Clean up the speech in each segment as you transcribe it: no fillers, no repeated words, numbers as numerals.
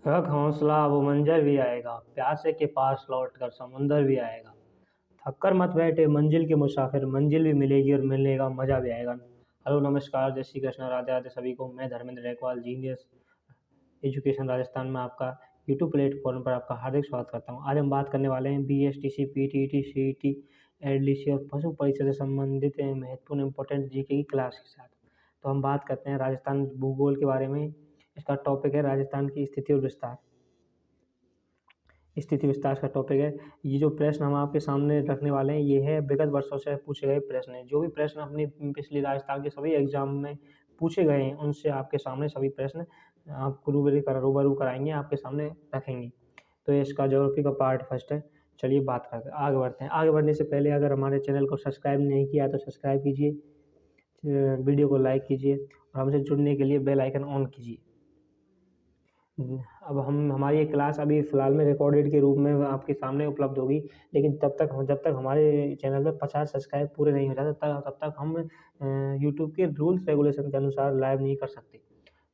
रख हौसला वो मंजर भी आएगा, प्यासे के पास लौट कर समुंदर भी आएगा। थककर मत बैठे मंजिल के मुसाफिर, मंजिल भी मिलेगी और मिलने का मजा भी आएगा। हेलो नमस्कार, जय श्री कृष्ण, राधे राधे सभी को। मैं धर्मेंद्र रेकवाल, जीनियस एजुकेशन राजस्थान में आपका यूट्यूब प्लेटफॉर्म पर आपका हार्दिक स्वागत करता हूं। आज हम बात करने वाले हैं BSTC, PTET, CET, LDC और पशु परीक्षा से संबंधित महत्वपूर्ण इंपॉर्टेंट जीके की क्लास के साथ। तो हम बात करते हैं राजस्थान भूगोल के बारे में। इसका टॉपिक है राजस्थान की स्थिति और विस्तार। स्थिति विस्तार का टॉपिक है। ये जो प्रश्न हम आपके सामने रखने वाले हैं ये है विगत वर्षों से पूछे गए प्रश्न हैं। जो भी प्रश्न अपनी पिछली राजस्थान के सभी एग्जाम में पूछे गए हैं उनसे आपके सामने सभी प्रश्न आपको रूबरू कराएंगे, आपके सामने रखेंगे। तो ये इसका ज्योग्राफी का पार्ट फर्स्ट है। चलिए बात करते हैं, आगे बढ़ते हैं। आगे बढ़ने से पहले अगर हमारे चैनल को सब्सक्राइब नहीं किया तो सब्सक्राइब कीजिए, वीडियो को लाइक कीजिए और हमसे जुड़ने के लिए बेल आइकन ऑन कीजिए। अब हमारी ये क्लास अभी फ़िलहाल में रिकॉर्डेड के रूप में आपके सामने उपलब्ध होगी, लेकिन जब तक हमारे चैनल में 50 सब्सक्राइब पूरे नहीं हो जाते तब तक हम यूट्यूब के रूल्स रेगुलेशन के अनुसार लाइव नहीं कर सकते।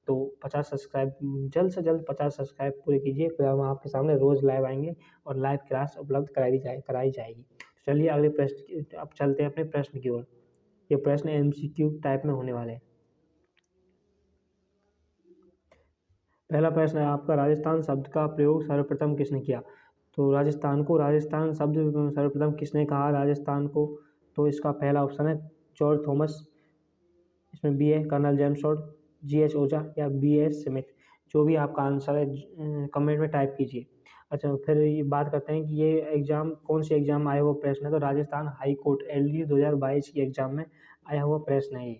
तो 50 सब्सक्राइब जल्द से जल्द 50 सब्सक्राइब पूरे कीजिए, फिर हम आपके सामने रोज़ लाइव आएंगे और लाइव क्लास उपलब्ध कराई जाएगी। चलिए अगले प्रश्न अब चलते हैं अपने प्रश्न की ओर। ये प्रश्न MCQ टाइप में होने वाले हैं। पहला प्रश्न है आपका, राजस्थान शब्द का प्रयोग सर्वप्रथम किसने किया? तो राजस्थान शब्द सर्वप्रथम किसने कहा राजस्थान को? तो इसका पहला ऑप्शन है जॉर्ज थॉमस, इसमें बी है कर्नल जेम्स टोड, GH ओजा या BS स्मिथ। जो भी आपका आंसर है कमेंट में टाइप कीजिए। अच्छा, फिर ये बात करते हैं कि ये एग्जाम कौन से एग्जाम में आया हुआ प्रश्न है। तो राजस्थान हाई कोर्ट LD 2022 की एग्जाम में आया हुआ प्रश्न है ये।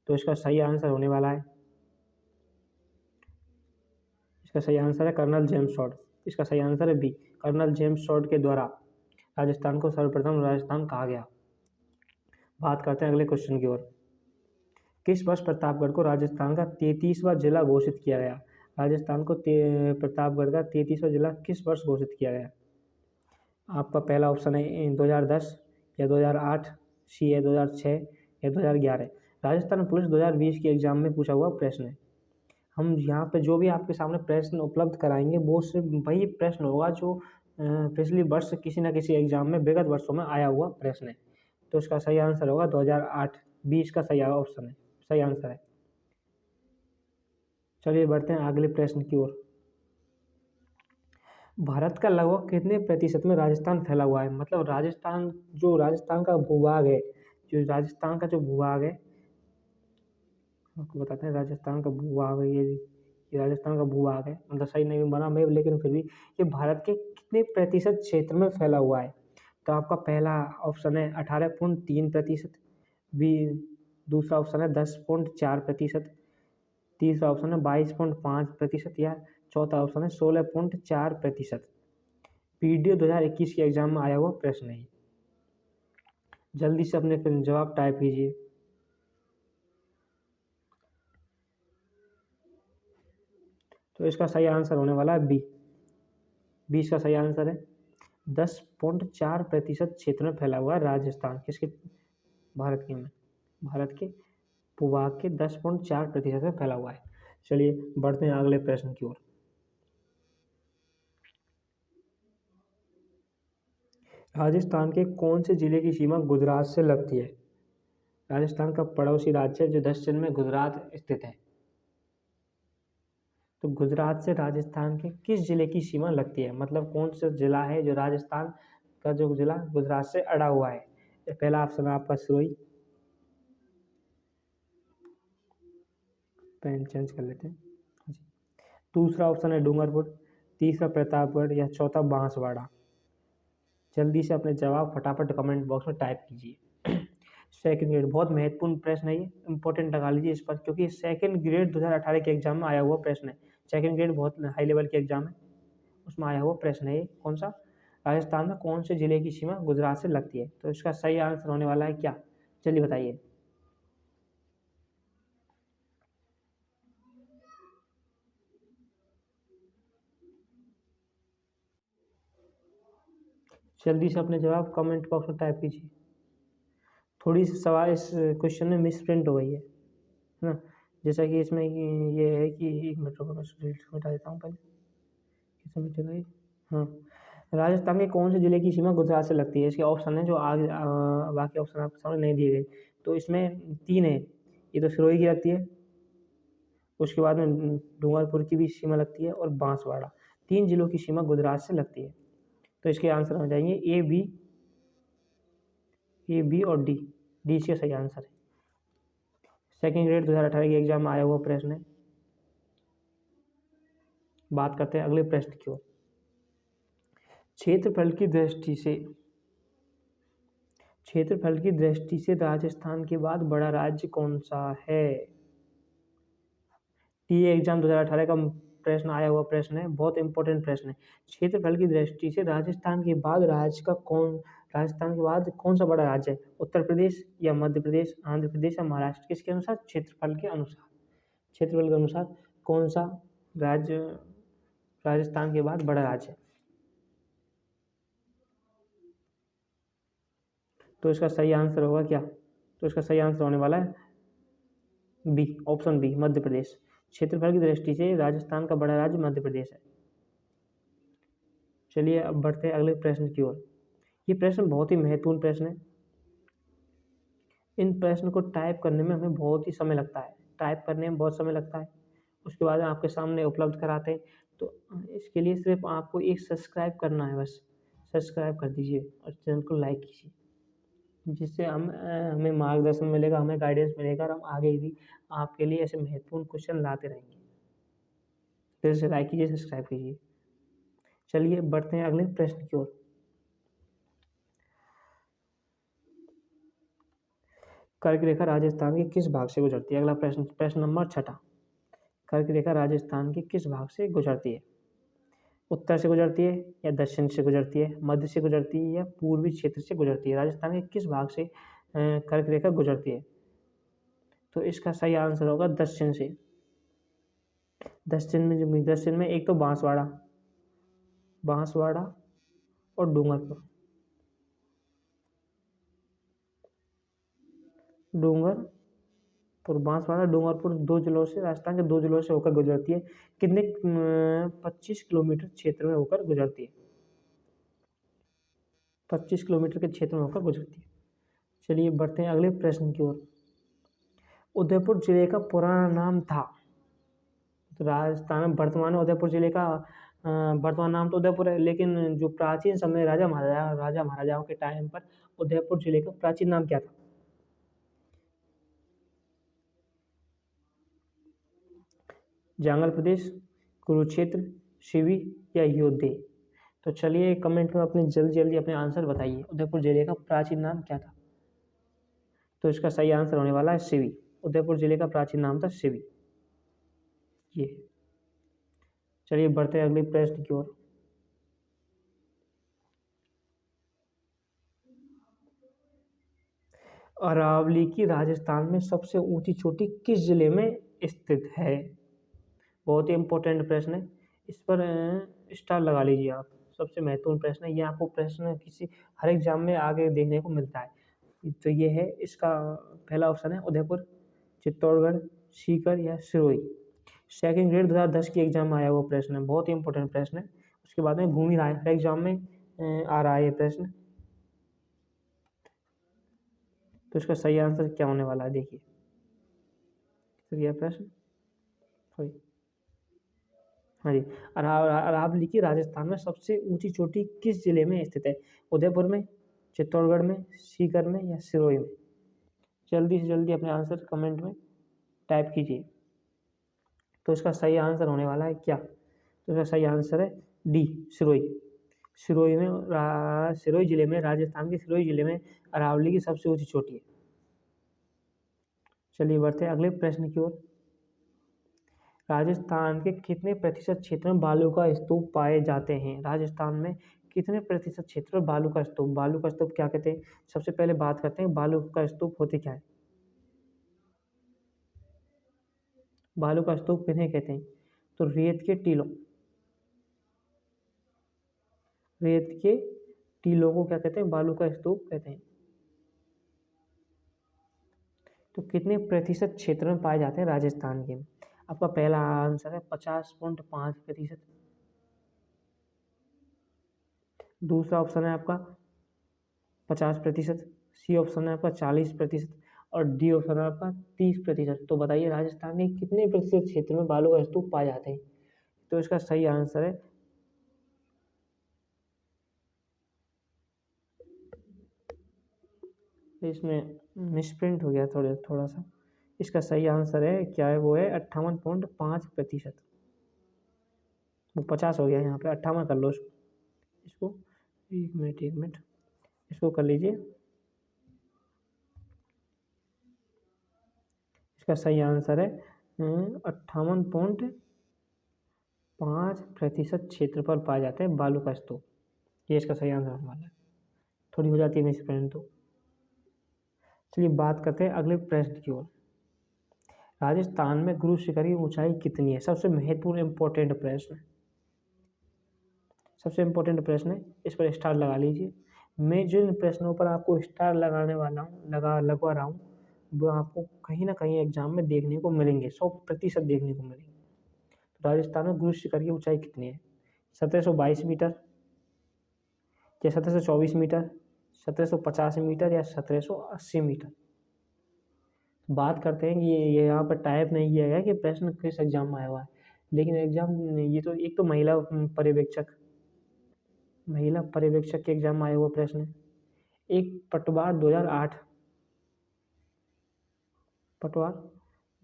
तो इसका सही आंसर होने वाला है, इसका सही आंसर है कर्नल जेम्स टोड। इसका सही आंसर है बी, कर्नल जेम्स टोड के द्वारा राजस्थान को सर्वप्रथम राजस्थान कहा गया। बात करते हैं अगले क्वेश्चन की ओर। किस वर्ष प्रतापगढ़ को राजस्थान का 33वां जिला घोषित किया गया? राजस्थान को प्रतापगढ़ का 33वां जिला किस वर्ष घोषित किया गया? आपका पहला ऑप्शन है 2010 या 2008, सी है 2006 या 2011। राजस्थान पुलिस 2020 के एग्जाम में पूछा हुआ प्रश्न है। हम यहाँ पे जो भी आपके सामने प्रश्न उपलब्ध कराएंगे वो सिर्फ वही प्रश्न होगा जो पिछले वर्ष किसी न किसी एग्जाम में विगत वर्षों में आया हुआ प्रश्न है। तो इसका सही आंसर होगा 2008, 20 का सही ऑप्शन है, सही आंसर है। चलिए बढ़ते हैं अगले प्रश्न की ओर। भारत का लगभग कितने प्रतिशत में राजस्थान फैला हुआ है? मतलब राजस्थान का भूभाग है, जो राजस्थान का जो भूभाग है आपको बताते हैं। राजस्थान का भूभाग है ये राजस्थान का भूभाग है, मतलब सही नहीं बना मैं, लेकिन फिर भी ये भारत के कितने प्रतिशत क्षेत्र में फैला हुआ है? तो आपका पहला ऑप्शन है 18.3%, बी दूसरा ऑप्शन है 10.4%, तीसरा ऑप्शन है 22.5% या चौथा ऑप्शन है 16.4%। PDO 2021 के एग्जाम में आया हुआ प्रश्न है। जल्दी से अपने फिर जवाब टाइप कीजिए। तो इसका सही आंसर होने वाला है बी, 20 का सही आंसर है। 10.4% क्षेत्र में फैला हुआ है राजस्थान, किसके? भारत के भूभाग के 10.4% में फैला हुआ है। चलिए बढ़ते हैं अगले प्रश्न की ओर। राजस्थान के कौन से जिले की सीमा गुजरात से लगती है? राजस्थान का पड़ोसी राज्य है जो दक्षिण में गुजरात स्थित है। तो गुजरात से राजस्थान के किस जिले की सीमा लगती है? मतलब कौन सा जिला है जो राजस्थान का जो जिला गुजरात से अड़ा हुआ है? पहला ऑप्शन है आपका सिरोही, पेन चेंज कर लेते हैं। दूसरा ऑप्शन है डूंगरपुर, तीसरा प्रतापगढ़ या चौथा बांसवाड़ा। जल्दी से अपने जवाब फटाफट कमेंट बॉक्स में टाइप कीजिए। सेकंड ग्रेड बहुत महत्वपूर्ण प्रश्न है, ये इंपॉर्टेंट लगा लीजिए इस पर, क्योंकि सेकंड ग्रेड 2018 के एग्जाम में आया हुआ प्रश्न है। सेकंड ग्रेड बहुत हाई लेवल के एग्जाम है, उसमें आया हुआ प्रश्न है ये। कौन सा? राजस्थान में कौन से जिले की सीमा गुजरात से लगती है? तो इसका सही आंसर होने वाला है क्या? चलिए बताइए। जल्दी से अपने जवाब कमेंट बॉक्स में टाइप कीजिए। थोड़ी सी सवाल इस क्वेश्चन में मिस प्रिंट हो गई है ना, जैसा कि इसमें ये है कि एक मिनट रुको, मैं मिटा देता हूँ पहले। हाँ, राजस्थान के कौन से जिले की सीमा गुजरात से लगती है? इसके ऑप्शन है जो आगे बाकी ऑप्शन आपके सामने नहीं दिए गए। तो इसमें 3 है, ये तो सिरोही की लगती है, उसके बाद में डूंगरपुर की भी सीमा लगती है और बांसवाड़ा। 3 जिलों की सीमा गुजरात से लगती है। तो इसके आंसर हो जाएंगे ए, बी और डी। डी इसका सही आंसर है। सेकेंड ग्रेड 2018 के एग्जाम में आया हुआ प्रश्न है। बात करते हैं अगले प्रश्न की ओर। क्षेत्रफल की दृष्टि से राजस्थान के बाद बड़ा राज्य कौन सा है? ये एग्जाम 2018 का प्रश्न आया हुआ प्रश्न है, बहुत इंपॉर्टेंट प्रश्न है। क्षेत्रफल की दृष्टि से राजस्थान के बाद कौन सा बड़ा राज्य है? उत्तर प्रदेश या मध्य प्रदेश, आंध्र प्रदेश या महाराष्ट्र? किसके अनुसार? क्षेत्रफल के अनुसार कौन सा राज्य राजस्थान के बाद बड़ा राज्य है? तो इसका सही आंसर होगा क्या? तो इसका सही आंसर होने वाला है B, option B, Madhya Pradesh. क्षेत्रफल की दृष्टि से राजस्थान का बड़ा राज्य मध्य प्रदेश है। चलिए अब बढ़ते हैं अगले प्रश्न की ओर। ये प्रश्न बहुत ही महत्वपूर्ण प्रश्न है। इन प्रश्न को टाइप करने में हमें बहुत ही समय लगता है, उसके बाद आपके सामने उपलब्ध कराते हैं। तो इसके लिए सिर्फ आपको एक सब्सक्राइब करना है, बस सब्सक्राइब कर दीजिए और चैनल को लाइक कीजिए, जिससे हमें मार्गदर्शन मिलेगा, हमें गाइडेंस मिलेगा और हम आगे भी आपके लिए ऐसे महत्वपूर्ण क्वेश्चन लाते रहेंगे। फिर से लाइक कीजिए, सब्सक्राइब कीजिए। चलिए बढ़ते हैं अगले प्रश्न की ओर। कर्क रेखा राजस्थान के किस भाग से गुजरती है? अगला प्रश्न नंबर 6। कर्क रेखा राजस्थान के किस भाग से गुजरती है? उत्तर से गुजरती है या दक्षिण से गुजरती है, मध्य से गुजरती है या पूर्वी क्षेत्र से गुजरती है? राजस्थान के किस भाग से कर्क रेखा गुजरती है? तो इसका सही आंसर होगा दक्षिण से। दक्षिण में एक तो बांसवाड़ा और डूंगरपुर। बांसवाड़ा डूंगरपुर 2 जिलों से, राजस्थान के 2 जिलों से होकर गुजरती है। कितने 25 किलोमीटर क्षेत्र में होकर गुजरती है। 25 किलोमीटर के क्षेत्र में होकर गुजरती है। चलिए बढ़ते हैं अगले प्रश्न की ओर। उदयपुर जिले का पुराना नाम था? तो राजस्थान में वर्तमान में उदयपुर जिले का वर्तमान नाम तो उदयपुर है, लेकिन जो प्राचीन समय राजा महाराजाओं के टाइम पर उदयपुर जिले का प्राचीन नाम क्या था? जांगल प्रदेश, कुरुक्षेत्र, शिवी या योद्धे? तो चलिए कमेंट में अपने जल्दी अपने आंसर बताइए। उदयपुर जिले का प्राचीन नाम क्या था? तो इसका सही आंसर होने वाला है शिवी। उदयपुर जिले का प्राचीन नाम था शिवी। ये चलिए बढ़ते हैं अगले प्रश्न की ओर। अरावली की राजस्थान में सबसे ऊंची चोटी किस जिले में स्थित है? बहुत ही इंपॉर्टेंट प्रश्न है, इस पर स्टार लगा लीजिए आप। सबसे महत्वपूर्ण प्रश्न है ये, आपको प्रश्न हर एग्जाम में आगे देखने को मिलता है। तो ये है, इसका पहला ऑप्शन है उदयपुर, चित्तौड़गढ़, सीकर या सिरोही। सेकेंड ग्रेड 2010 की एग्जाम में आया हुआ प्रश्न है, बहुत ही इंपॉर्टेंट प्रश्न है। उसके बाद में घूम ही रहा है, हर एग्जाम में आ रहा है ये प्रश्न। तो इसका सही आंसर क्या होने वाला है देखिए। तो यह प्रश्न सॉरी हाँ जी, अरावली की राजस्थान में सबसे ऊंची चोटी किस जिले में स्थित है? उदयपुर में, चित्तौड़गढ़ में, सीकर में या सिरोही में? जल्दी से जल्दी अपने आंसर कमेंट में टाइप कीजिए। तो इसका सही आंसर होने वाला है क्या? तो इसका सही आंसर है डी, सिरोही। सिरोही जिले में, राजस्थान के सिरोही जिले में अरावली की सबसे ऊंची चोटी है। चलिए बढ़ते हैं अगले प्रश्न की ओर। राजस्थान के कितने प्रतिशत क्षेत्र में बालू का स्तूप पाए जाते हैं? राजस्थान में कितने प्रतिशत क्षेत्र में बालू का स्तूप क्या कहते हैं? सबसे पहले बात करते हैं बालू का स्तूप होते क्या है। बालू का स्तूप किन्हें कहते हैं? तो रेत के टीलों को क्या कहते हैं? बालू का स्तूप कहते हैं। तो कितने प्रतिशत क्षेत्र में पाए जाते हैं राजस्थान के? आपका पहला आंसर है 50.5%। दूसरा ऑप्शन है आपका 50%, सी ऑप्शन है आपका 40% और डी ऑप्शन है आपका 30%। तो बताइए राजस्थान के कितने प्रतिशत क्षेत्र में बालू का स्तूप पाए जाते हैं? तो इसका सही आंसर है, इसमें मिसप्रिंट हो गया थोड़ा सा। इसका सही आंसर है क्या है, वो है 58.5%। वो 50 हो गया, यहाँ पे 58 कर लो इसको। एक मिनट इसको कर लीजिए। इसका सही आंसर है 58.5% क्षेत्र पर पाए जाते हैं बालू का स्तूप। ये इसका सही आंसर होने वाला है। थोड़ी हो जाती है मिसप्रिंट तो। चलिए बात करते हैं अगले प्रश्न की ओर। राजस्थान में गुरु शिखर की ऊंचाई कितनी है? सबसे महत्वपूर्ण इंपॉर्टेंट प्रश्न है, सबसे इम्पोर्टेंट प्रश्न है, इस पर स्टार लगा लीजिए। मैं जिन प्रश्नों पर आपको स्टार लगाने वाला हूँ, लगवा रहा हूँ, वो आपको कहीं ना कहीं एग्जाम में देखने को मिलेंगे, 100% देखने को मिलेंगे। तो राजस्थान में गुरु शिखर की ऊंचाई कितनी है? 1722 मीटर या 1724 मीटर, 1750 मीटर या 1780 मीटर? बात करते हैं कि ये यहाँ पर टाइप नहीं किया गया कि प्रश्न किस एग्जाम में आया हुआ है, लेकिन एग्जाम ये तो एक तो महिला पर्यवेक्षक के एग्जाम में आया हुआ प्रश्न है। एक पटवार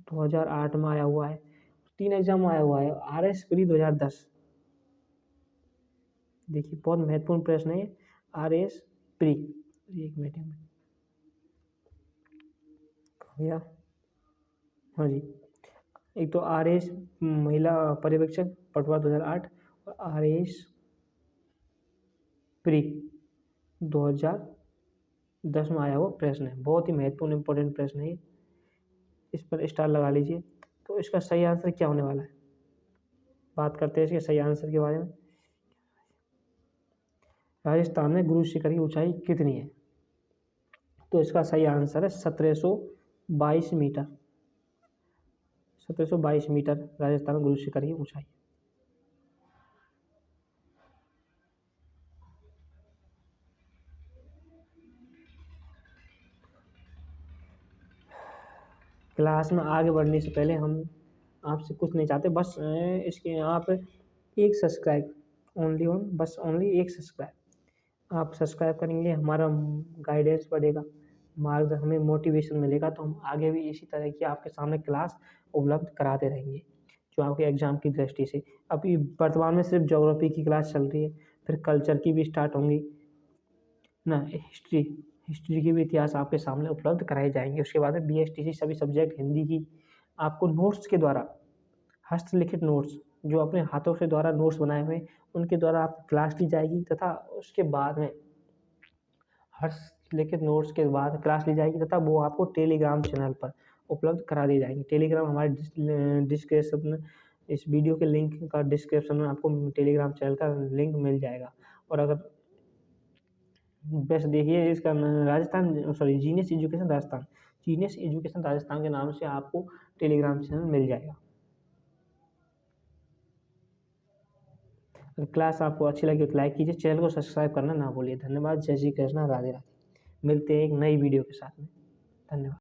2008 में आया हुआ है। 3 एग्जाम में आया हुआ है। RS प्री 2010, देखिए बहुत महत्वपूर्ण प्रश्न है RS प्री। एक मिनट भैया, हाँ जी, एक तो RS महिला पर्यवेक्षक पटवार 2008 और RS प्री 2010 में आया हुआ प्रश्न है। बहुत ही महत्वपूर्ण इंपॉर्टेंट प्रश्न है, इस पर स्टार लगा लीजिए। तो इसका सही आंसर क्या होने वाला है? बात करते हैं इसके सही आंसर के बारे में। राजस्थान में गुरु शिखर की ऊंचाई कितनी है? तो इसका सही आंसर है 1722 मीटर। 1722 मीटर राजस्थान में गुरु शिखर की ऊंचाई। क्लास में आगे बढ़ने से पहले हम आपसे कुछ नहीं चाहते, बस इसके आप एक सब्सक्राइब ओनली एक सब्सक्राइब आप सब्सक्राइब करेंगे, हमारा गाइडेंस बढ़ेगा, हमें मोटिवेशन मिलेगा, तो हम आगे भी इसी तरह की आपके सामने क्लास उपलब्ध कराते रहेंगे जो आपके एग्ज़ाम की दृष्टि से। अभी वर्तमान में सिर्फ ज्योग्राफी की क्लास चल रही है, फिर कल्चर की भी स्टार्ट होंगी ना, हिस्ट्री की भी इतिहास आपके सामने उपलब्ध कराए जाएंगे। उसके बाद में BSTC सभी सब्जेक्ट हिंदी की आपको नोट्स के द्वारा, हस्तलिखित नोट्स जो अपने हाथों से द्वारा नोट्स बनाए हुए उनके द्वारा आपकी क्लास ली जाएगी, तथा उसके बाद में हस्तलिखित नोट्स के बाद क्लास ली जाएगी, तथा वो आपको टेलीग्राम चैनल पर उपलब्ध करा दी जाएंगी। टेलीग्राम हमारे डिस्क्रिप्शन, इस वीडियो के लिंक का डिस्क्रिप्शन में आपको टेलीग्राम चैनल का लिंक मिल जाएगा। और अगर बस देखिए इसका जीनियस एजुकेशन राजस्थान के नाम से आपको टेलीग्राम चैनल मिल जाएगा। अगर क्लास आपको अच्छी लगी तो लाइक कीजिए, चैनल को सब्सक्राइब करना ना भूलिए। धन्यवाद, जय श्री कृष्णा, राधे राधे। मिलते हैं एक नई वीडियो के साथ में। धन्यवाद।